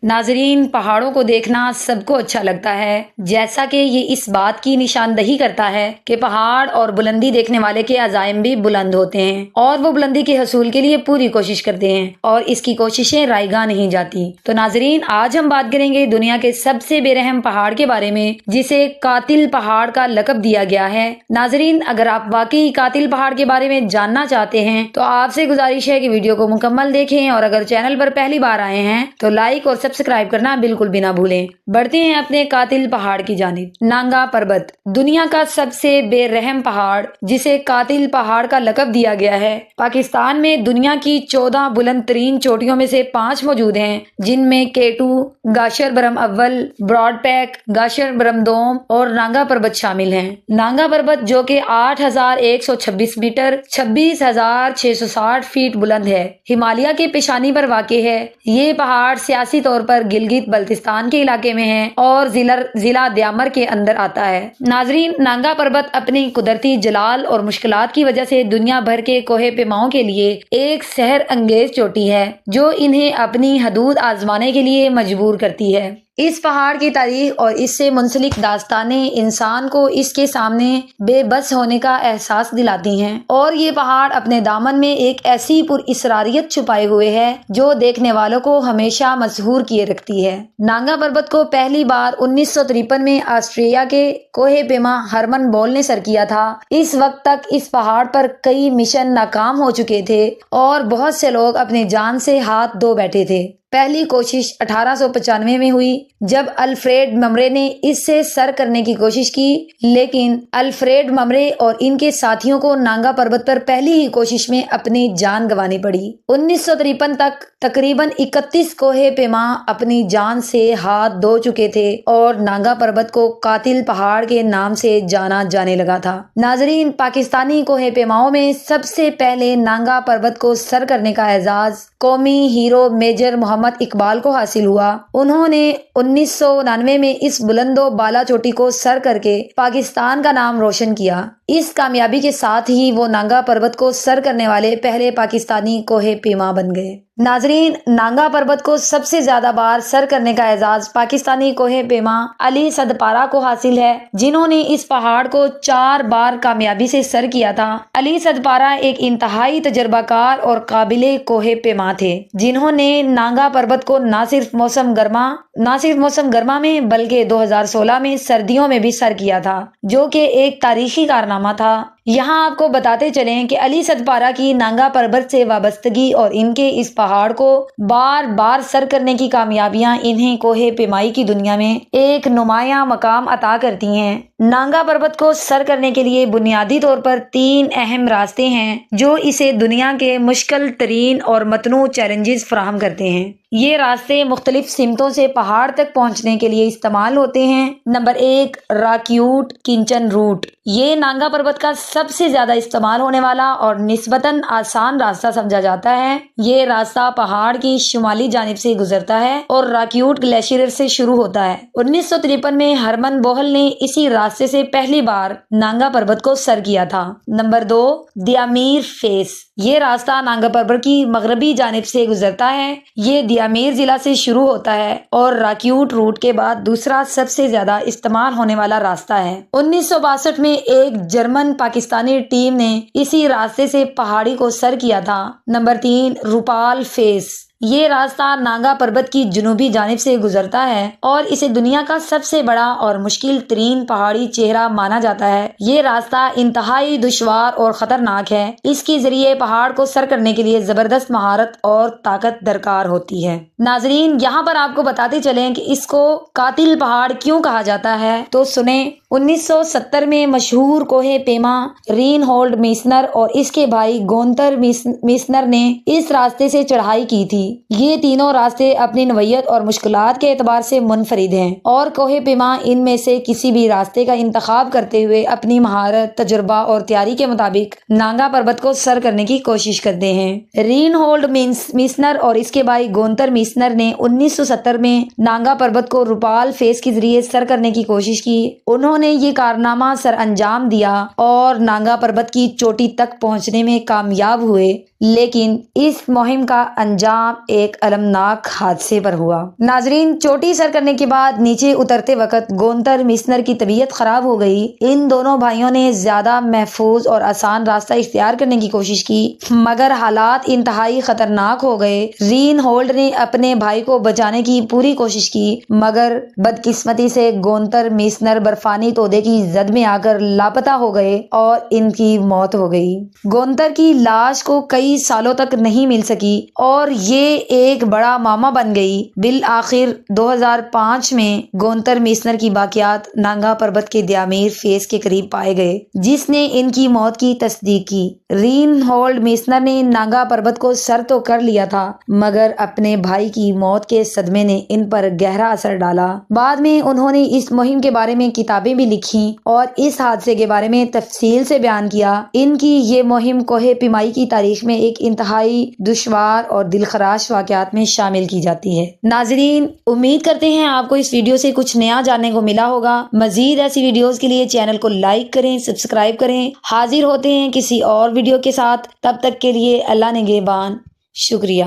नाजरीन, पहाड़ों को देखना सबको अच्छा लगता है, जैसा कि ये इस बात की निशानदही करता है कि पहाड़ और बुलंदी देखने वाले के अज़ाइम भी बुलंद होते हैं और वो बुलंदी के हसूल के लिए पूरी कोशिश करते हैं और इसकी कोशिशें रायगा नहीं जाती। तो नाजरीन, आज हम बात करेंगे दुनिया के सबसे बेरहम पहाड़ के बारे में, जिसे कातिल पहाड़ का लक़ब दिया गया है। नाजरीन, अगर आप वाकई कातिल पहाड़ के बारे में जानना चाहते हैं तो आपसे गुजारिश है कि वीडियो को मुकम्मल देखें और अगर चैनल पर पहली बार आए हैं तो लाइक और सब्सक्राइब करना बिल्कुल भी ना भूलें। बढ़ते हैं अपने कातिल पहाड़ की जानिब। नांगा पर्वत, दुनिया का सबसे बेरहम पहाड़ जिसे कातिल पहाड़ का लक़ब दिया गया है। पाकिस्तान में दुनिया की 14 बुलंद तरीन चोटियों में से 5 मौजूद हैं, जिनमें केटू, गाशर बरम अव्वल, ब्रॉडपैक, गाशर बरम दोम और नांगा पर्वत शामिल हैं। नांगा पर्वत, जो कि 8,126 मीटर 26,660 फीट बुलंद है, हिमालय के पेशानी पर वाक़ है। ये पहाड़ सियासी तौर पर गिलगित बल्तिस्तान के इलाके में है और जिला द्यामर के अंदर आता है। नाजरीन, नांगा पर्वत अपनी कुदरती जलाल और मुश्किलात की वजह से दुनिया भर के कोहे पेमाओं के लिए एक सहर अंगेज चोटी है, जो इन्हें अपनी हदूद आजमाने के लिए मजबूर करती है। इस पहाड़ की तारीख और इससे मुंसलिक दास्तानें इंसान को इसके सामने बेबस होने का एहसास दिलाती हैं और ये पहाड़ अपने दामन में एक ऐसी पुरइसरारियत छुपाए हुए है जो देखने वालों को हमेशा मशहूर किए रखती है। नांगा पर्वत को पहली बार 1953 में ऑस्ट्रेलिया के कोहे पेमा हरमन बोल ने सर किया था। इस वक्त तक इस पहाड़ पर कई मिशन नाकाम हो चुके थे और बहुत से लोग अपनी जान से हाथ धो बैठे थे। पहली कोशिश 1895 में हुई, जब अल्फ्रेड ममरे ने इससे सर करने की कोशिश की, लेकिन अल्फ्रेड ममरे और इनके साथियों को नांगा पर्वत पर पहली ही कोशिश में अपनी जान गंवानी पड़ी। 1953 तक तकरीबन 31 कोहे पेमा अपनी जान से हाथ धो चुके थे और नांगा पर्वत को कातिल पहाड़ के नाम से जाना जाने लगा था। नाजरीन, पाकिस्तानी कोहे पेमाओं में सबसे पहले नांगा पर्वत को सर करने का एजाज कौमी हीरो मेजर मोहम्मद इकबाल को हासिल हुआ। उन्होंने 1999 में इस बुलंदो बाला चोटी को सर करके पाकिस्तान का नाम रोशन किया। इस कामयाबी के साथ ही वो नांगा पर्वत को सर करने वाले पहले पाकिस्तानी कोहे पेमा बन गए। नाजरीन, नांगा पर्वत को सबसे ज्यादा बार सर करने का एजाज पाकिस्तानी कोहे पेमा अली सदपारा को हासिल है, जिन्होंने इस पहाड़ को 4 बार कामयाबी से सर किया था। अली सदपारा एक इंतहाई तजर्बाकार और काबिले कोहे पेमा थे, जिन्होंने नांगा पर्वत को न सिर्फ मौसम गर्मा में बल्कि 2016 में सर्दियों में भी सर किया था, जो कि एक तारीखी कारनामा था। यहाँ आपको बताते चलें कि अली सदपारा की नांगा पर्वत से वाबस्तगी और इनके इस पहाड़ को बार बार सर करने की कामयाबियां इन्हें कोहे पेमाई की दुनिया में एक नुमाया मकाम अता करती हैं। नांगा पर्वत को सर करने के लिए बुनियादी तौर पर 3 अहम रास्ते हैं, जो इसे दुनिया के मुश्किल तरीन और मतनू चैलेंजेस फराहम करते हैं। ये रास्ते मुख्तलिफ सिमतों से पहाड़ तक पहुंचने के लिए इस्तेमाल होते हैं। नंबर 1, राक्यूट किंचन रूट। ये नांगा पर्वत का सबसे ज्यादा इस्तेमाल होने वाला और निस्बतन आसान रास्ता समझा जाता है। ये रास्ता पहाड़ की शुमाली जानिब से गुजरता है और राक्यूट ग्लेशियर से शुरू होता है। 1953 में हरमन बोहल ने इसी रास्ते से पहली बार नांगा पर्वत को सर किया था। Number 2, Diamir face. ये रास्ता नांगा पर्वत की मगरबी जानिब से गुजरता है। ये दियामीर जिला से शुरू होता है और राक्यूट रूट के बाद दूसरा सबसे ज्यादा इस्तेमाल होने वाला रास्ता है। 1962 में एक जर्मन पाकिस्तानी टीम ने इसी रास्ते से पहाड़ी को सर किया था। Number 3, Rupal face. ये रास्ता नांगा पर्वत की जुनूबी जानिब से गुजरता है और इसे दुनिया का सबसे बड़ा और मुश्किल तरीन पहाड़ी चेहरा माना जाता है। ये रास्ता इंतहाई दुश्वार और खतरनाक है। इसके जरिए पहाड़ को सर करने के लिए जबरदस्त महारत और ताकत दरकार होती है। नाजरीन, यहाँ पर आपको बताते चलें कि इसको कातिल पहाड़ क्यों कहा जाता है, तो सुने। 1970 में मशहूर कोहे पेमा रीनहोल्ड मीसनर और इसके भाई गोंतर मीसनर ने इस रास्ते से चढ़ाई की थी। ये तीनों रास्ते अपनी नवैयत और मुश्किलात के एतबार से मुनफरिद हैं और कोहे पेमा इनमें से किसी भी रास्ते का इंतखाब करते हुए अपनी महारत, तजुर्बा और तैयारी के मुताबिक नांगा पर्वत को सर करने की कोशिश करते हैं। रीनहोल्ड मीसनर और इसके भाई गोंतर मीसनर ने 1970 में नांगा पर्वत को रूपाल फेस के जरिए सर करने की कोशिश की। उन्होंने نے یہ کارنامہ سر انجام دیا اور نانگا پربت کی چوٹی تک پہنچنے میں کامیاب ہوئے، لیکن اس مہم کا انجام ایک المناک حادثے پر ہوا۔ ناظرین، چوٹی سر کرنے کے بعد نیچے اترتے وقت گونتر میسنر کی طبیعت خراب ہو گئی۔ ان دونوں بھائیوں نے زیادہ محفوظ اور آسان راستہ اختیار کرنے کی کوشش کی، مگر حالات انتہائی خطرناک ہو گئے۔ رین ہولڈ نے اپنے بھائی کو بچانے کی پوری کوشش کی، مگر بدقسمتی سے گونتر میسنر برفانی تودے کی زد میں آ کر لاپتہ ہو گئے اور ان کی موت ہو گئی۔ گونتر کی لاش کو کئی سالوں تک نہیں مل سکی اور یہ ایک بڑا معمہ بن گئی۔ بالآخر 2005 میں گونتر میسنر کی باقیات نانگا پربت کے دیامیر فیس کے قریب پائے گئے، جس نے ان کی موت کی تصدیق کی۔ رین ہولڈ میسنر نے نانگا پربت کو سر تو کر لیا تھا، مگر اپنے بھائی کی موت کے صدمے نے ان پر گہرا اثر ڈالا۔ بعد میں انہوں نے اس مہم کے بارے میں کتابیں بھی لکھیں اور اس حادثے کے بارے میں تفصیل سے بیان کیا۔ ان کی یہ مہم کوہ پیمائی کی تاریخ میں ایک انتہائی دشوار اور دلخراش واقعات میں شامل کی جاتی ہے۔ ناظرین، امید کرتے ہیں آپ کو اس ویڈیو سے کچھ نیا جاننے کو ملا ہوگا۔ مزید ایسی ویڈیوز کے لیے چینل کو لائک کریں، سبسکرائب کریں۔ حاضر ہوتے ہیں کسی اور ویڈیو کے ساتھ، تب تک کے لیے اللہ نگہبان۔ شکریہ۔